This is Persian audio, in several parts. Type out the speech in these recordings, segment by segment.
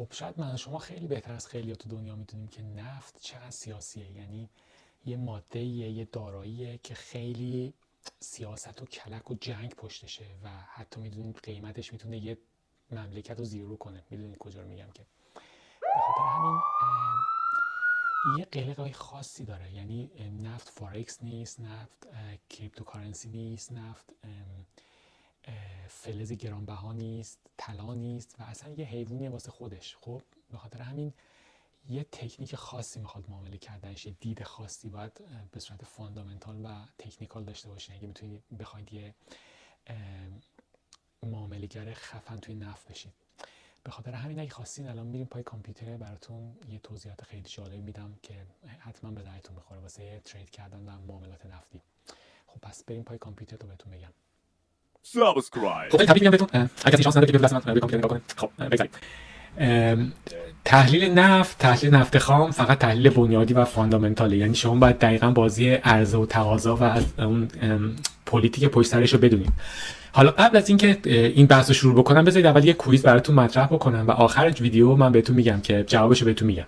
خب شاید من و شما خیلی بهتر از خیلی تو دنیا میدونیم که نفت چقدر سیاسیه. یعنی یه ماده یه داراییه که خیلی سیاست و کلک و جنگ پشتشه و حتی میدونیم قیمتش میتونه یه مملکت رو زیرو کنه. میدونید کجا رو میگم که به خاطر همین یه قلقای خاصی داره. یعنی نفت فارکس نیست، نفت کریپتوکارنسی نیست، نفت فلز گرانبها نیست، طلا نیست و اصلا یه حیوانیه واسه خودش. خب به خاطر همین یه تکنیک خاصی میخواد معامله کردنش، یه دید خاصی باید به صورت فاندامنتال و تکنیکال داشته باشین اگه میتونید بخواید یه معامله‌گر خفن توی نفت بشید. به خاطر همین اگه خواستین الان میریم پای کامپیوتر، براتون یه توضیحات خیلی جالب میدم که حتما به درتون میخوره واسه ترید کردن و معاملات نفتی. خب پس بریم پای کامپیوتر تا بهتون بگم. سابسکرایب. خب خیلی تبریک میگم بهتون. اگه کسی شانس نداره که بیاد لازم به کامپیوتر نگاه کنه. خب بگذاریم. تحلیل نفت خام فقط تحلیل بنیادی و فاندامنتاله. یعنی شما باید دقیقاً بازی عرضه و تقاضا و از اون پلیتیک پشت سرش رو بدونید. حالا قبل از اینکه این بحث رو شروع بکنم بذارید اول یه کویز براتون مطرح بکنم و آخر ویدیو من بهتون میگم که جوابشو بهتون میگم.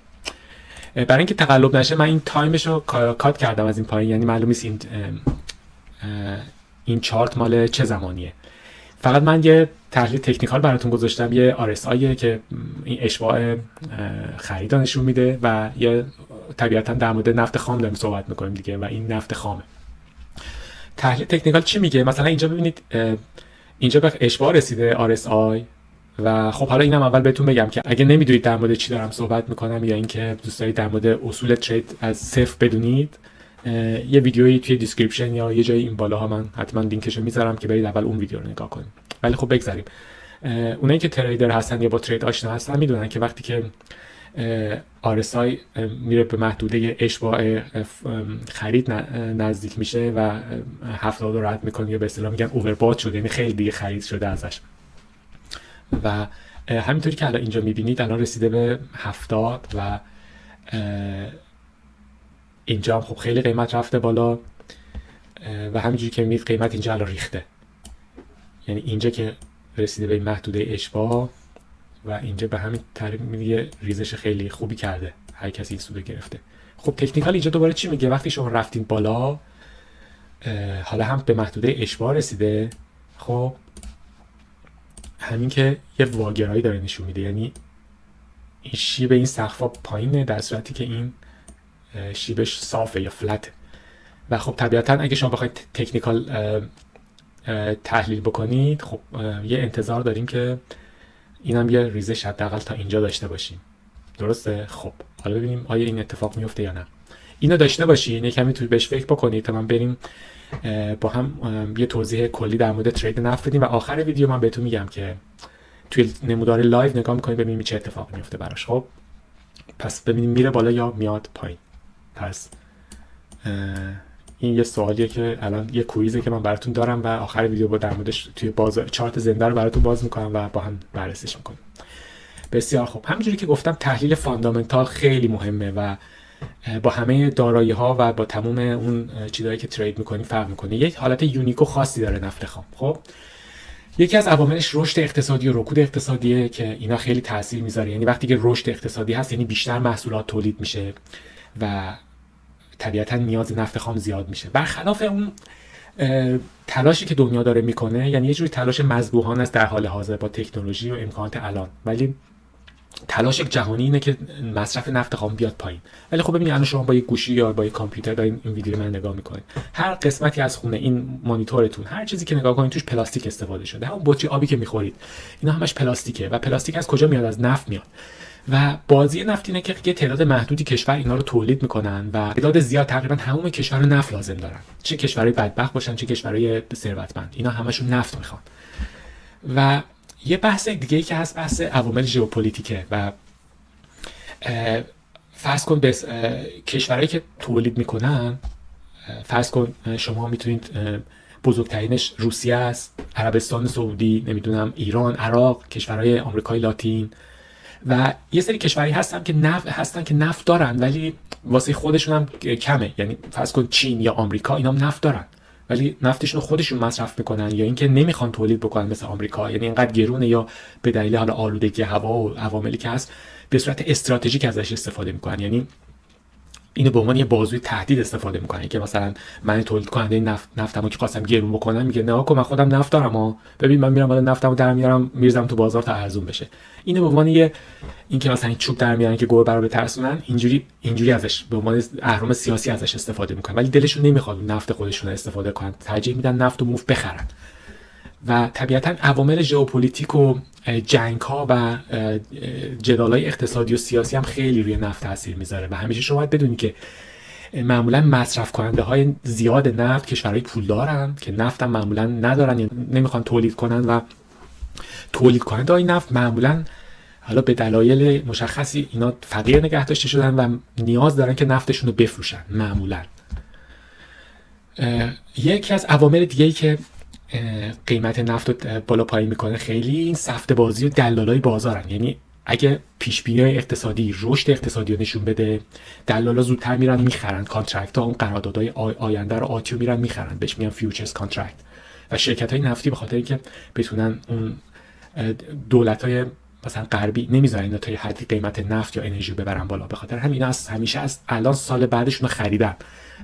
برای اینکه تقلب نشه من این تایمش رو کات کردم از این پایین، یعنی معلوم نیست این چارت مال چه زمانیه. فقط من یه تحلیل تکنیکال براتون گذاشتم، یه RSI که این اشباع خرید نشون میده و یه طبیعتا در مورد نفت خام داریم صحبت میکنیم دیگه و این نفت خامه. تحلیل تکنیکال چی میگه؟ مثلا اینجا ببینید اینجا به اشباع رسیده RSI و خب حالا اینم اول بهتون بگم که اگه نمیدونید در مورد چی دارم صحبت میکنم یا اینکه دوست دارید در مورد اصول ترید از صفر بدونید، یه ویدیویی توی دیسکریپشن یا یه جایی این بالاها من حتما لینکشو میذارم که برید اول اون ویدیو رو نگاه کنید. ولی خب بگذاریم. اونایی که تریدر هستن یا با ترید آشنا هستن میدونن که وقتی که RSI میره به محدوده اشباع خرید نزدیک میشه و 70 رو رد میکنه یا به اصطلاح میگن اووربات شده، یعنی خیلی دیگه خرید شده ازش. و همینطوری که الان اینجا میبینید الان رسیده به 70 و اینجا هم خب خیلی قیمت رفته بالا و همینجوری که میبینید قیمت اینجا الان ریخته. یعنی اینجا که رسیده به محدوده اشباع و اینجا به همین طریق میگه ریزش خیلی خوبی کرده، هر کسی این سود گرفته. خب تکنیکال اینجا دوباره چی میگه؟ وقتی شما رفتین بالا حالا هم به محدوده اشباع رسیده، خب همین که یه واگرایی داره نشون میده، یعنی این شیب این سقفا پایینه در صورتی که این شیبش صافه یا فلته. و خب طبیعتا اگه شما بخواید تکنیکال تحلیل بکنید خب یه انتظار داریم که اینم یه ریزش حداقل تا اینجا داشته باشیم. درسته؟ خب حالا ببینیم آیا این اتفاق میفته یا نه. اینو داشته باشین، کمی توی بهش فکر بکنید تا من بریم با هم یه توضیح کلی در مورد ترید نفت بدیم و آخر ویدیو من بهتون میگم که توی نمودار لایو نگاه میکنید ببینیم چه اتفاقی میفته براش. خب پس ببینیم میره بالا یا میاد پایین. پس این یه سوالیه که الان یه کویزه که من براتون دارم و آخر ویدیو با در موردش توی بازار چارت زنده رو براتون باز میکنم و با هم بررسیش میکنیم. بسیار خوب. همونجوری که گفتم تحلیل فاندامنتال خیلی مهمه و با همه دارایی ها و با تمام اون چیزایی که ترید میکنی فرق میکنه. یک حالت یونیکو خاصی داره نفت خام. خب یکی از عواملش رشد اقتصادی و رکود اقتصادیه که اینا خیلی تاثیر میذاره. یعنی وقتی که رشد اقتصادی هست یعنی بیشتر محصولات تولید میشه و طبیعتا نیاز نفت خام زیاد میشه. برخلاف اون تلاشی که دنیا داره میکنه، یعنی یه جوری تلاش مذبوحانه است در حال حاضر با تکنولوژی و امکانات الان، ولی تلاش جهانی اینه که مصرف نفت خام بیاد پایین. ولی خب ببینید الان شما با یه گوشی یا با یه کامپیوتر دارین این ویدیو من نگاه میکنید، هر قسمتی از خونه، این مانیتورتون، هر چیزی که نگاه کنید توش پلاستیک استفاده شده. همون بطری آبی که میخورید اینا همش پلاستیکه و پلاستیک از کجا میاد؟ از نفت میاد. و بازی نفت اینه که یه تعداد محدودی کشور اینا رو تولید میکنن و تعداد زیاد تقریبا همون کشور نفت لازم دارن، چه کشورهای بدبخت باشن چه کشورهای ثروتمند، اینا همشون نفت میخوان. و یه بحث دیگه ای که هست بحث عوامل ژئوپلیتیکه و فرض کن کشورهایی که تولید میکنن، فرض کن شما میتونید بزرگترینش روسیه است، عربستان سعودی، نمیدونم ایران، عراق، کشورهای آمریکای لاتین و یه سری کشورهایی هستن که نفت دارن ولی واسه خودشون هم کمه. یعنی فرض کن چین یا آمریکا اینا هم نفت دارن ولی نفتشون رو خودشون مصرف میکنن یا اینکه نمیخوان تولید بکنن مثل آمریکا، یعنی اینقدر گرونه یا به دلیل حالا آلودگی هوا و عواملی که هست به صورت استراتژیک ازش استفاده میکنن. یعنی اینو به عنوان یه بازوی تهدید استفاده میکنن که مثلا من تولید کننده نفتمو که خواستم گرون بکنم میگه نه آقا من خودم نفت دارم ها، ببین من میرم بالا نفتمو در میارم میریزم تو بازار تا ارزون بشه. اینو به عنوان یه اینکه مثلا این چوب در میارن که گربه رو بترسونن، اینجوری ازش به عنوان اهرم سیاسی ازش استفاده میکنن، ولی دلشون نمیخواد نفت خودشون استفاده کنن، ترجیح میدن نفت و موف بخرن. و طبیعتا عوامل ژئوپلیتیک و جنگ‌ها و جدال‌های اقتصادی و سیاسی هم خیلی روی نفت تاثیر میذاره و همیشه شما باید بدونید که معمولا مصرف کننده های زیاد نفت کشورهای پولدارن که نفت هم معمولا ندارن یا نمیخوان تولید کنن و تولید کننده های نفت معمولا حالا به دلایل مشخصی اینا فقیر نگه داشته شدن و نیاز دارن که نفتشون رو بفروشن. معمولا یکی از عوامل دیگه‌ای که قیمت نفت رو بالا پایین میکنه خیلی این سفته بازی و دلالای بازارن. یعنی اگه پیش بینی اقتصادی رشد اقتصادی رو نشون بده، دلالا زودتر میرن میخرن کانترکت ها، اون قراردادهای آینده رو آتی میرن میخرن، بهش میگن فیوچرز کانترکت. و شرکت های نفتی به خاطر اینکه بتونن اون دولت های مثلا غربی نمیذارن اینا تا یه حدی قیمت نفت یا انرژی ببرن بالا، به خاطر همین همیشه از الان سال بعدشون رو خریدن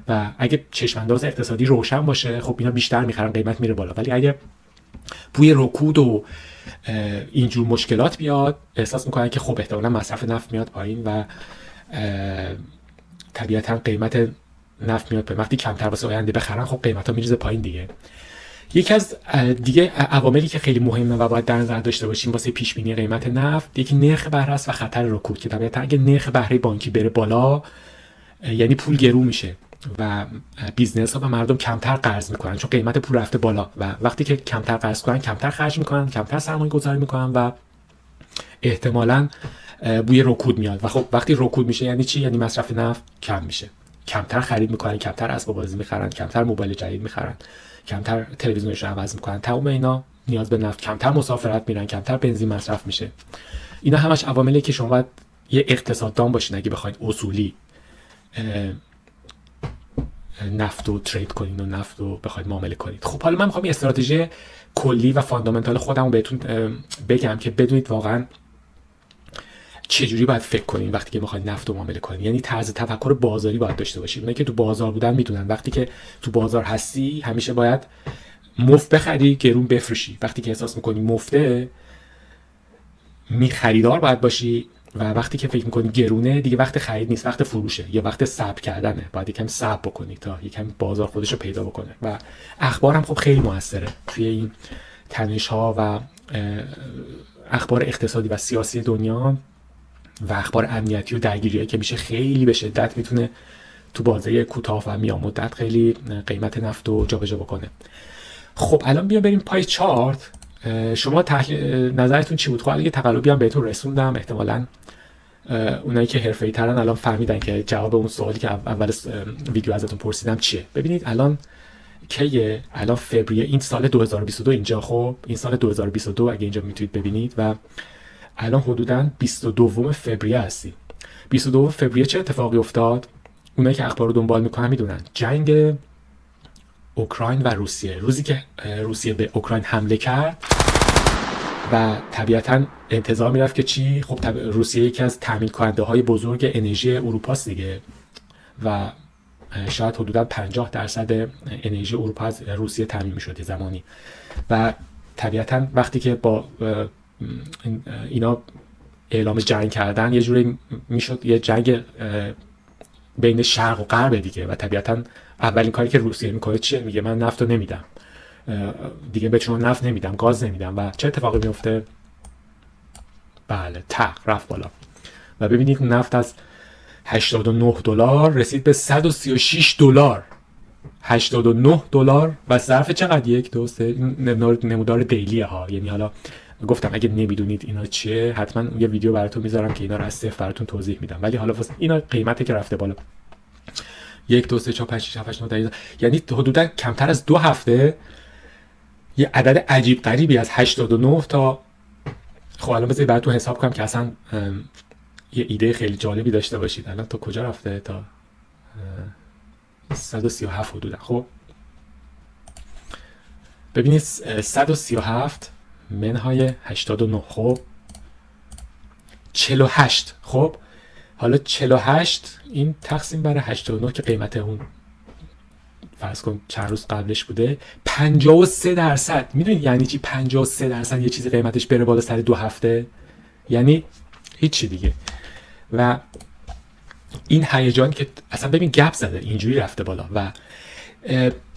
و اگه چشم انداز اقتصادی روشن باشه خب اینا بیشتر میخرن، قیمت میره بالا. ولی اگه بوی رکود و اینجور مشکلات بیاد احساس میکنن که خب احتمالاً مصرف نفت میاد پایین و طبیعتاً قیمت نفت میاد پایین. وقتی کمتر واسه آینده بخرن خب قیمتا میریزه پایین دیگه. یکی از دیگه عواملی که خیلی مهمه و باید در نظر داشته باشیم واسه پیش بینی قیمت نفت، یکی نرخ بهره است و خطر رکود که طبیعتاً اگه نرخ بهره بانکی بره بالا یعنی پول گرون میشه و بیزنس ها و مردم کمتر قرض میکنن چون قیمت پول رفته بالا و وقتی که کمتر قرض کنن کمتر خرج میکنن، کمتر سرمایه گذاری میکنن و احتمالاً بوی رکود میاد. و خب وقتی رکود میشه یعنی چی؟ یعنی مصرف نفت کم میشه، کمتر خرید میکنن، کمتر اسباب بازی میخرن، کمتر موبایل جدید میخرن، کمتر تلویزیونشون عوض میکنن. تمام اینا نیاز به نفت، کمتر مسافرت میرن، کمتر بنزین مصرف میشه. اینا همش عواملی که شما باید یه اقتصاددان باشین اگه بخواید اصولی نفت رو ترید کنین و نفت رو بخواید معامله کنید. خب حالا من میخوام یه استراتژی کلی و فاندامنتال خودم رو بهتون بگم که بدونید واقعا چجوری باید فکر کنین وقتی که میخواید نفت رو معامله کنین. یعنی طرز تفکر بازاری باید داشته باشید. اونایی که تو بازار بودن میدونن وقتی که تو بازار هستی همیشه باید مفت بخری گرون بفروشی. وقتی که احساس میکنی مفته خریدار باید باشی و وقتی که فکر میکنی گرونه دیگه وقت خرید نیست، وقت فروشه یا وقت صبر کردنه. باید یکم صبر بکنی تا یکم بازار خودش رو پیدا بکنه. و اخبار هم خب خیلی موثره توی این تنش‌ها و اخبار اقتصادی و سیاسی دنیا و اخبار امنیتی و درگیری‌هایی که میشه خیلی به شدت میتونه تو بازه کوتاه و میان مدت خیلی قیمت نفت رو جابجا بکنه. خب الان بریم پای چارت. شما نظرتون چی بود؟ خب الان یه تقلبی هم بهتون رسوندم، احتمالاً اونایی که حرفه‌ای ترن الان فهمیدن که جواب اون سوالی که اول ویدیو ازتون پرسیدم چیه. ببینید الان کیه؟ الان فوریه این سال 2022 اینجا. خب این سال 2022 اگه اینجا میتونید ببینید و الان حدوداً 22 فوریه هستی. 22 فوریه چه اتفاقی افتاد؟ اونایی که اخبار رو دنبال میکنن میدونن. جنگ اوکراین و روسیه، روزی که روسیه به اوکراین حمله کرد و طبیعتاً انتظار میرفت که چی؟ خب روسیه یکی از تامین کننده های بزرگ انرژی اروپا است دیگه و شاید حدوداً 50% انرژی اروپا از روسیه تامین میشد زمانی. و طبیعتاً وقتی که با اینا اعلام جنگ کردن یه جوری میشد یه جنگ بین شرق و غرب دیگه. و طبیعتاً اولین کاری که روسیه میکنه چیه؟ میگه من نفت رو نمیدم دیگه، به شما نفت نمیدم، گاز نمیدم. و چه اتفاقی میفته؟ بله تق رفت بالا و ببینید نفت از $89 رسید به $136. $89 و ظرف چقدر؟ 1 2 3 نمودار دیلیه ها. یعنی حالا گفتم اگه نمیدونید اینا چیه حتما یه ویدیو براتون میذارم که اینا رو از صفر براتون توضیح میدم. ولی حالا اینا قیمتی که رفته بالا 1 2 3 4 5 6 7 8 9 10، یعنی حدودا کمتر از 2 هفته یه عدد عجیب غریبی از 89 تا خب الان بذارید براتون حساب کنم که اصلا یه ایده خیلی جالبی داشته باشید. الان تا کجا رفته؟ تا 137 حدودا. خب ببینید 137 منهای 89 خب 48. خب حالا 48 این تقسیم بر 89 که قیمت اون فرض کن چند روز قبلش بوده 53%. میدونید یعنی چی 53% یه چیزی قیمتش بره بالا سر 2 هفته؟ یعنی هیچی دیگه. و این هیجان که اصلا ببین گپ زده اینجوری رفته بالا. و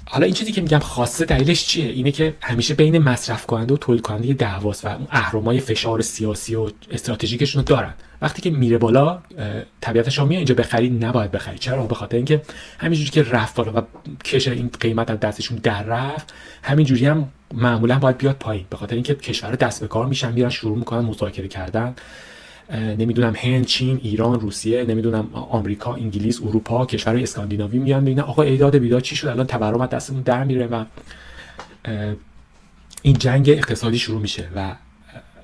حالا این چیزی که میگم خاصه دلیلش چیه؟ اینه که همیشه بین مصرف کننده و تولید کننده یه دعواست و اون اهرمای فشار سیاسی و استراتژیکشون رو دارن. وقتی که میره بالا طبیعتش میاد اینجا بخرید نباید بخرید. چرا؟ به خاطر اینکه همینجوری که رفت بالا و کش این قیمت از دستشون در رفت همینجوری هم معمولا باید بیاد پایین، به خاطر اینکه کشورها دست به کار میشن، میرن شروع میکنن مذاکره کردن. نمیدونم هند، چین، ایران، روسیه، نمیدونم آمریکا، انگلیس، اروپا، کشورهای اسکاندیناوی میان ببینن آقا ایداد بیداد چی شد، الان تورم از دستمون در میره و این جنگ اقتصادی شروع میشه و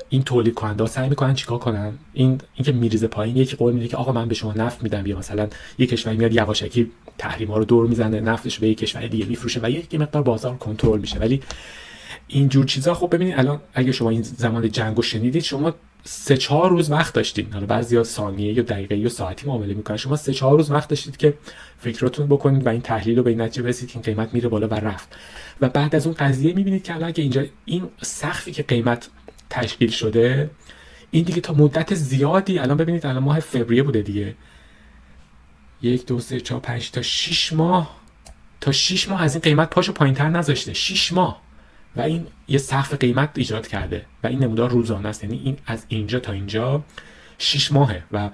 این تولید کننده ها سعی میکنن چیکار کنن؟ اینکه میریزه پایین یکی قول میده که آقا من به شما نفت میدم، یا مثلا یک کشوری میاد یواشکی تحریم ها رو دور میزنه، نفتش به یک کشور دیگه میفروشه و یک مقدار بازار کنترل میشه. ولی این جور چیزا خب ببینید الان اگه شما این زمان جنگو شنیدید، شما 3-4 روز وقت داشتین، حالا بعضیا ثانیه یا دقیقه یا ساعتی معامله میکنن، شما 3-4 روز وقت داشتید که فکراتون بکنید و این تحلیل رو به این نتیجه برسید که این قیمت میره بالا و رفت. و بعد از اون قضیه میبینید که الان که اینجا این سقفی که قیمت تشکیل شده این دیگه تا مدت زیادی، الان ببینید الان ماه فوریه بوده دیگه، 1 2 3 4 5 تا 6 ماه از این قیمت پاشو پایینتر نذاشته. 6 ماه و این یه سقف قیمت ایجاد کرده و این نمودار روزانه است، یعنی این از اینجا تا اینجا 6 ماهه و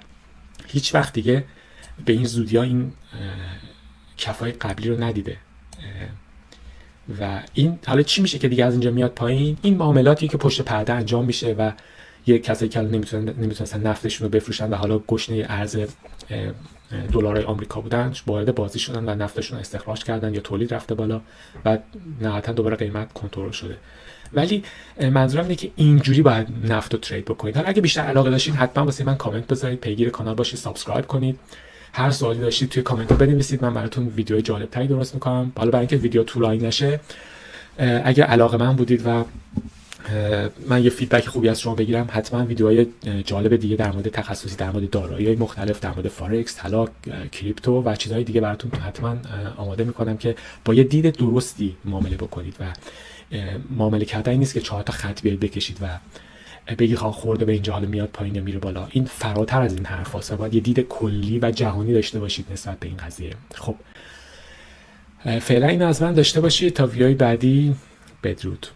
هیچ وقت دیگه به این زودی ها این کفای قبلی رو ندیده. و این حالا چی میشه که دیگه از اینجا میاد پایین؟ این معاملاتی که پشت پرده انجام میشه و یه کسایی که نمیتونن نفتشون رو بفروشن و حالا گشنه ارز دلارای آمریکا بودن وارد بازی شدن و نفتشون رو استخراج کردن یا تولید رفته بالا و نهایتا دوباره قیمت کنترل شده. ولی منظورم اینه که اینجوری باید نفت رو ترید بکنید. حالا اگه بیشتر علاقه داشتین حتما واسه من کامنت بذارید، پیگیر کانال باشید، سابسکرایب کنید. هر سوالی داشتید توی کامنت ها بنویسید، من براتون ویدیوهای جالب تری درست میکنم. حالا برای اینکه ویدیو طولانی نشه، اگه علاقه من بودید و من یه فیدبک خوبی از شما بگیرم، حتما ویدیوهای جالب دیگه در مورد تخصصی، در مورد دارایی‌های مختلف، در مورد فارکس، طلا، کریپتو و چیزهای دیگه براتون حتما آماده میکنم که با یه دید درستی معامله بکنید و معامله کردن این نیست که 4 تا خط بیاید بکشید و بگی خواه خورده به اینجا حالا میاد پایین یا میره بالا. این فراتر از این حرفاست و باید یه دید کلی و جهانی داشته باشید نسبت به این قضیه. خب فعلا این از من داشته باشید تا ویدیوهای بعدی. بدرود.